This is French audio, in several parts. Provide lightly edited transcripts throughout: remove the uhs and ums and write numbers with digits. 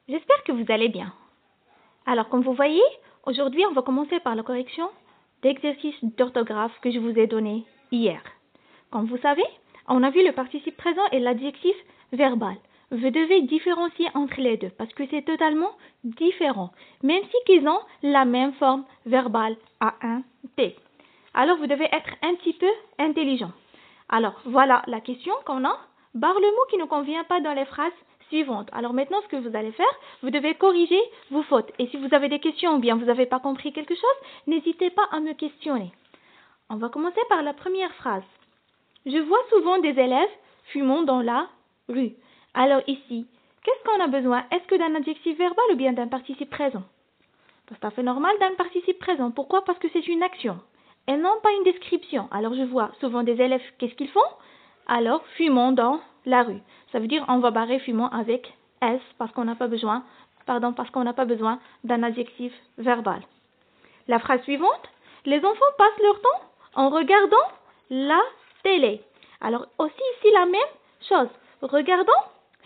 J'espère que vous allez bien. Alors, comme vous voyez, aujourd'hui, on va commencer par la correction d'exercices d'orthographe que je vous ai donné hier. Comme vous savez, on a vu le participe présent et l'adjectif verbal. Vous devez différencier entre les deux parce que c'est totalement différent, même si qu'ils ont la même forme verbale à un T. Alors, vous devez être un petit peu intelligent. Alors, voilà la question qu'on a. Barre le mot qui ne convient pas dans les phrases suivantes. Alors maintenant, ce que vous allez faire, vous devez corriger vos fautes. Et si vous avez des questions ou bien vous n'avez pas compris quelque chose, n'hésitez pas à me questionner. On va commencer par la première phrase. Je vois souvent des élèves fumant dans la rue. Alors ici, qu'est-ce qu'on a besoin? Est-ce que d'un adjectif verbal ou bien d'un participe présent? C'est tout à fait normal d'un participe présent. Pourquoi? Parce que c'est une action et non pas une description. Alors je vois souvent des élèves, qu'est-ce qu'ils font? Alors, fumons dans la rue. Ça veut dire on va barrer fumons avec S parce qu'on n'a pas besoin, d'un adjectif verbal. La phrase suivante, les enfants passent leur temps en regardant la télé. Alors aussi ici la même chose. Regardant,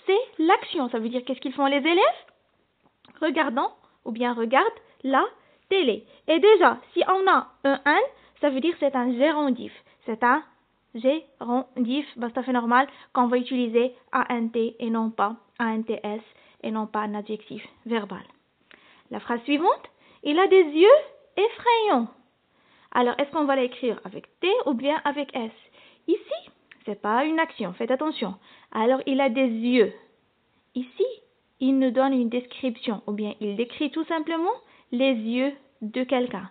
c'est l'action. Ça veut dire qu'est-ce qu'ils font les élèves? Regardant ou bien regardent la télé. Et déjà, si on a un an, ça veut dire c'est un gérondif. C'est un gérondif, c'est tout à fait normal qu'on va utiliser ANT et non pas ANTS et non pas un adjectif verbal. La phrase suivante, il a des yeux effrayants. Alors, est-ce qu'on va l'écrire avec T ou bien avec S? Ici, c'est pas une action, faites attention. Alors, il a des yeux. Ici, il nous donne une description ou bien il décrit tout simplement les yeux de quelqu'un.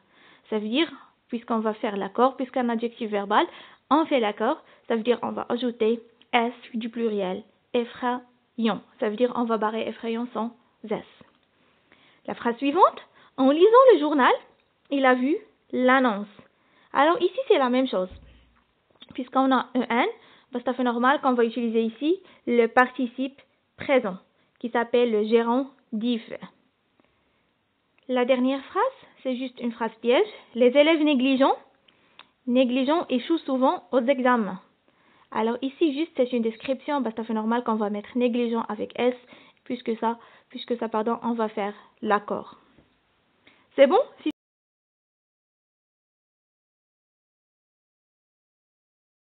Ça veut dire, puisqu'on va faire l'accord, puisqu'un adjectif verbal, on fait l'accord, ça veut dire on va ajouter S du pluriel, effrayant. Ça veut dire on va barrer effrayant sans S. La phrase suivante, en lisant le journal, il a vu l'annonce. Alors ici, c'est la même chose. Puisqu'on a un N, c'est tout à fait normal qu'on va utiliser ici le participe présent, qui s'appelle le gérondif. La dernière phrase, c'est juste une phrase piège. Les élèves négligents échouent souvent aux examens. Alors ici, juste, c'est une description, c'est tout à fait normal qu'on va mettre négligent avec S, puisque ça, on va faire l'accord. C'est bon?